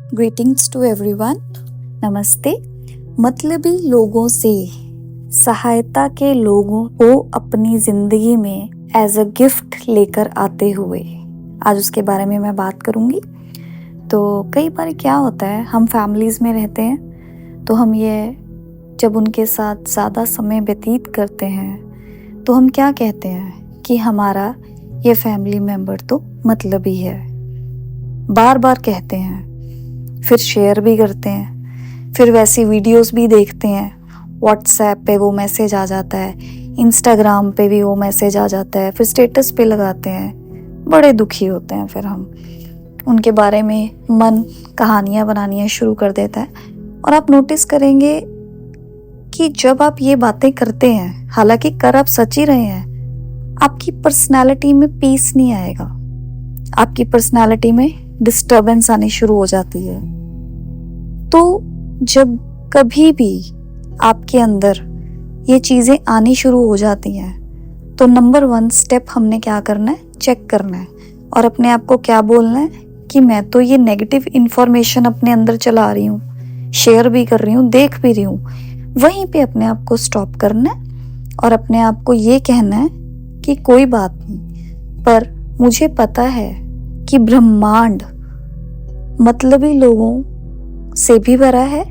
Greetings to everyone. नमस्ते। मतलबी लोगों से सहायता के लोगों को अपनी जिंदगी में एज अ गिफ्ट लेकर आते हुए आज उसके बारे में मैं बात करूंगी। तो कई बार क्या होता है, हम फैमिलीज़ में रहते हैं तो हम ये जब उनके साथ ज़्यादा समय व्यतीत करते हैं तो हम क्या कहते हैं कि हमारा ये फैमिली मेम्बर तो मतलबी है। बार बार कहते हैं, फिर शेयर भी करते हैं, फिर वैसी वीडियोस भी देखते हैं। व्हाट्सएप पे वो मैसेज आ जाता है, इंस्टाग्राम पे भी वो मैसेज आ जाता है, फिर स्टेटस पे लगाते हैं। बड़े दुखी होते हैं, फिर हम उनके बारे में मन कहानियाँ बनानी शुरू कर देता है। और आप नोटिस करेंगे कि जब आप ये बातें करते हैं, हालांकि कर आप सच ही रहे हैं, आपकी पर्सनालिटी में पीस नहीं आएगा, आपकी पर्सनालिटी में डिस्टर्बेंस आनी शुरू हो जाती है। तो जब कभी भी आपके अंदर ये चीज़ें आनी शुरू हो जाती हैं तो नंबर 1 स्टेप हमने क्या करना है, चेक करना है और अपने आप को क्या बोलना है कि मैं तो ये नेगेटिव इन्फॉर्मेशन अपने अंदर चला रही हूँ, शेयर भी कर रही हूँ, देख भी रही हूँ। वहीं पे अपने आप को स्टॉप करना है और अपने आप को ये कहना है कि कोई बात नहीं, पर मुझे पता है कि ब्रह्मांड मतलबी लोगों से भी भरा है,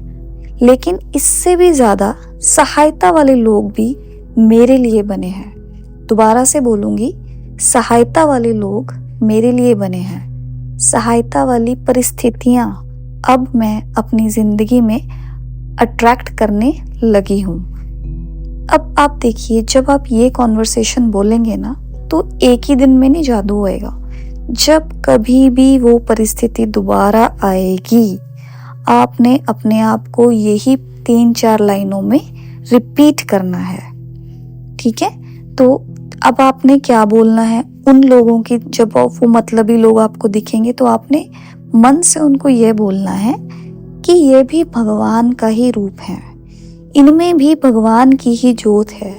लेकिन इससे भी ज्यादा सहायता वाले लोग भी मेरे लिए बने हैं। दोबारा से बोलूंगी, सहायता वाले लोग मेरे लिए बने हैं। सहायता वाली परिस्थितियां अब मैं अपनी जिंदगी में अट्रैक्ट करने लगी हूं। अब आप देखिए, जब आप ये कॉन्वर्सेशन बोलेंगे ना तो एक ही दिन में नहीं जादू होएगा। जब कभी भी वो परिस्थिति दोबारा आएगी, आपने अपने आप को यही 3-4 लाइनों में रिपीट करना है। ठीक है? तो अब आपने क्या बोलना है उन लोगों की, जब वो मतलबी लोग आपको दिखेंगे तो आपने मन से उनको ये बोलना है कि ये भी भगवान का ही रूप है, इनमें भी भगवान की ही जोत है।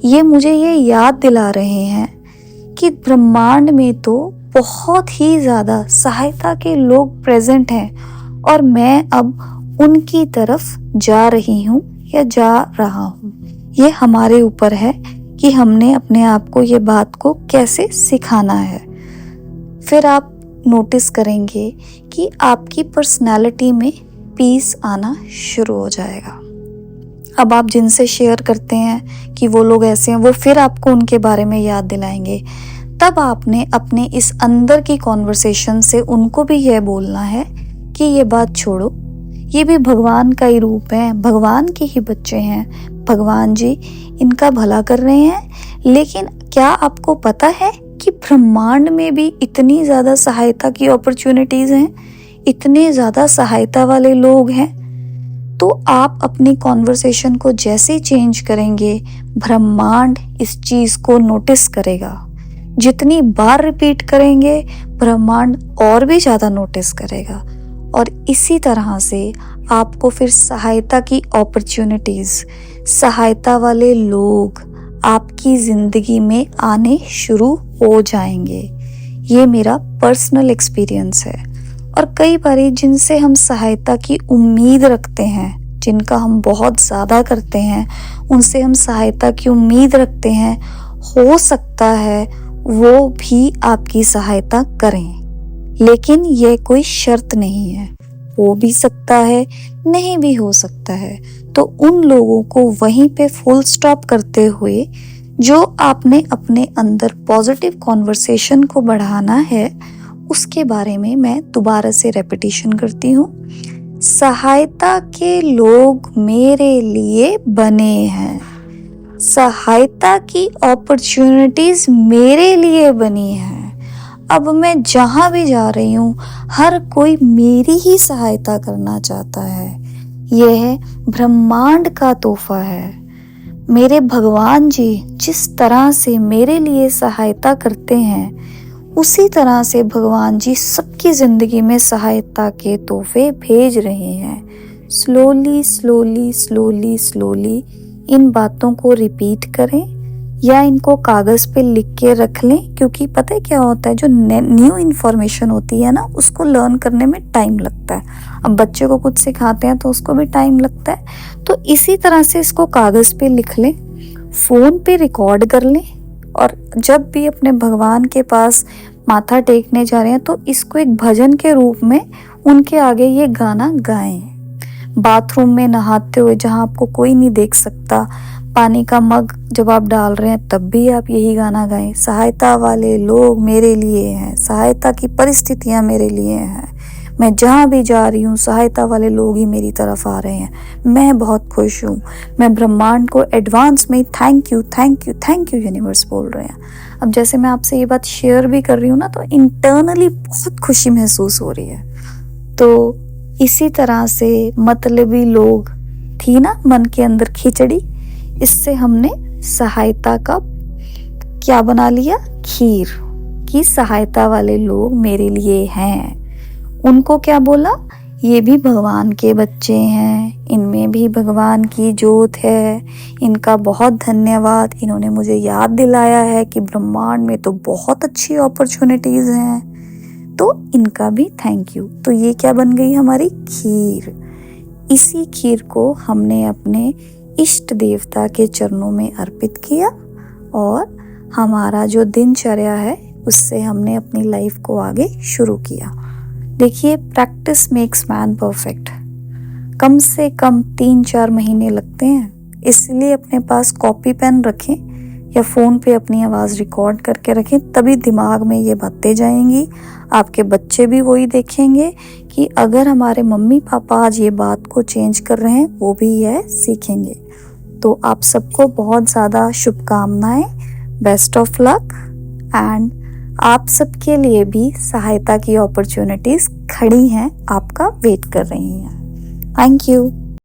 ये मुझे ये याद दिला रहे हैं कि ब्रह्मांड में तो बहुत ही ज्यादा सहायता के लोग प्रेजेंट हैं और मैं अब उनकी तरफ जा रही हूँ या जा रहा हूँ। ये हमारे ऊपर है कि हमने अपने आप को ये बात को कैसे सिखाना है। फिर आप नोटिस करेंगे कि आपकी पर्सनालिटी में पीस आना शुरू हो जाएगा। अब आप जिनसे शेयर करते हैं कि वो लोग ऐसे हैं, वो फिर आपको उनके बारे में याद दिलाएंगे। तब आपने अपने इस अंदर की कॉन्वर्सेशन से उनको भी यह बोलना है कि ये बात छोड़ो, ये भी भगवान का ही रूप है, भगवान के ही बच्चे हैं, भगवान जी इनका भला कर रहे हैं। लेकिन क्या आपको पता है कि ब्रह्मांड में भी इतनी ज़्यादा सहायता की अपॉर्चुनिटीज़ हैं, इतने ज़्यादा सहायता वाले लोग हैं। तो आप अपनी कॉन्वर्सेशन को जैसे चेंज करेंगे, ब्रह्मांड इस चीज़ को नोटिस करेगा। जितनी बार रिपीट करेंगे, ब्रह्मांड और भी ज़्यादा नोटिस करेगा और इसी तरह से आपको फिर सहायता की अपॉर्चुनिटीज़, सहायता वाले लोग आपकी ज़िंदगी में आने शुरू हो जाएंगे। ये मेरा पर्सनल एक्सपीरियंस है। और कई बार जिनसे हम सहायता की उम्मीद रखते हैं, जिनका हम बहुत ज़्यादा करते हैं, उनसे हम सहायता की उम्मीद रखते हैं, हो सकता है वो भी आपकी सहायता करें, लेकिन ये कोई शर्त नहीं है। हो भी सकता है, नहीं भी हो सकता है। तो उन लोगों को वहीं पे फुल स्टॉप करते हुए जो आपने अपने अंदर पॉजिटिव कॉन्वर्सेशन को बढ़ाना है, उसके बारे में मैं दोबारा से रेपिटेशन करती हूँ। सहायता के लोग मेरे लिए बने हैं, सहायता की अपॉर्चुनिटीज मेरे लिए बनी है। अब मैं जहां भी जा रही हूँ, हर कोई मेरी ही सहायता करना चाहता है। यह ब्रह्मांड का तोहफा है। मेरे भगवान जी जिस तरह से मेरे लिए सहायता करते हैं, उसी तरह से भगवान जी सबकी जिंदगी में सहायता के तोहफे भेज रहे हैं। Slowly slowly slowly slowly in बातों को रिपीट करें, या इनको कागज़ पे लिख के रख लें, क्योंकि पता है क्या होता है, जो न्यू इन्फॉर्मेशन होती है ना उसको लर्न करने में टाइम लगता है। अब बच्चे को कुछ सिखाते हैं तो उसको भी टाइम लगता है, तो इसी तरह से इसको कागज़ पे लिख लें, फ़ोन पे रिकॉर्ड कर लें, और जब भी अपने भगवान के पास माथा टेकने जा रहे हैं तो इसको एक भजन के रूप में उनके आगे ये गाना गाएं। बाथरूम में नहाते हुए जहाँ आपको कोई नहीं देख सकता, पानी का मग जब आप डाल रहे हैं तब भी आप यही गाना गाएं। सहायता वाले लोग मेरे लिए हैं, सहायता की परिस्थितियाँ मेरे लिए हैं, मैं जहाँ भी जा रही हूँ सहायता वाले लोग ही मेरी तरफ आ रहे हैं, मैं बहुत खुश हूँ। मैं ब्रह्मांड को एडवांस में thank you thank you thank you universe बोल रहे हैं। अब जैसे मैं आपसे ये बात शेयर भी कर रही हूँ ना, तो इंटरनली बहुत खुशी महसूस हो रही है। तो इसी तरह से मतलबी लोग थी ना मन के अंदर खिचड़ी, इससे हमने सहायता का क्या बना लिया, खीर, कि सहायता वाले लोग मेरे लिए हैं। उनको क्या बोला, ये भी भगवान के बच्चे हैं, इनमें भी भगवान की जोत है, इनका बहुत धन्यवाद, इन्होंने मुझे याद दिलाया है कि ब्रह्मांड में तो बहुत अच्छी अपॉर्चुनिटीज़ हैं, तो इनका भी थैंक यू। तो ये क्या बन गई, हमारी खीर। इसी खीर को हमने अपने इष्ट देवता के चरणों में अर्पित किया, और हमारा जो दिनचर्या है उससे हमने अपनी लाइफ को आगे शुरू किया। देखिए, प्रैक्टिस मेक्स मैन परफेक्ट। कम से कम 3-4 महीने लगते हैं, इसलिए अपने पास कॉपी पेन रखें या फ़ोन पे अपनी आवाज़ रिकॉर्ड करके रखें, तभी दिमाग में ये बातें जाएंगी। आपके बच्चे भी वही देखेंगे कि अगर हमारे मम्मी पापा आज ये बात को चेंज कर रहे हैं, वो भी यह सीखेंगे। तो आप सबको बहुत ज़्यादा शुभकामनाएं, बेस्ट ऑफ लक, एंड आप सबके लिए भी सहायता की अपॉर्चुनिटीज़ खड़ी हैं, आपका वेट कर रही हैं। Thank you.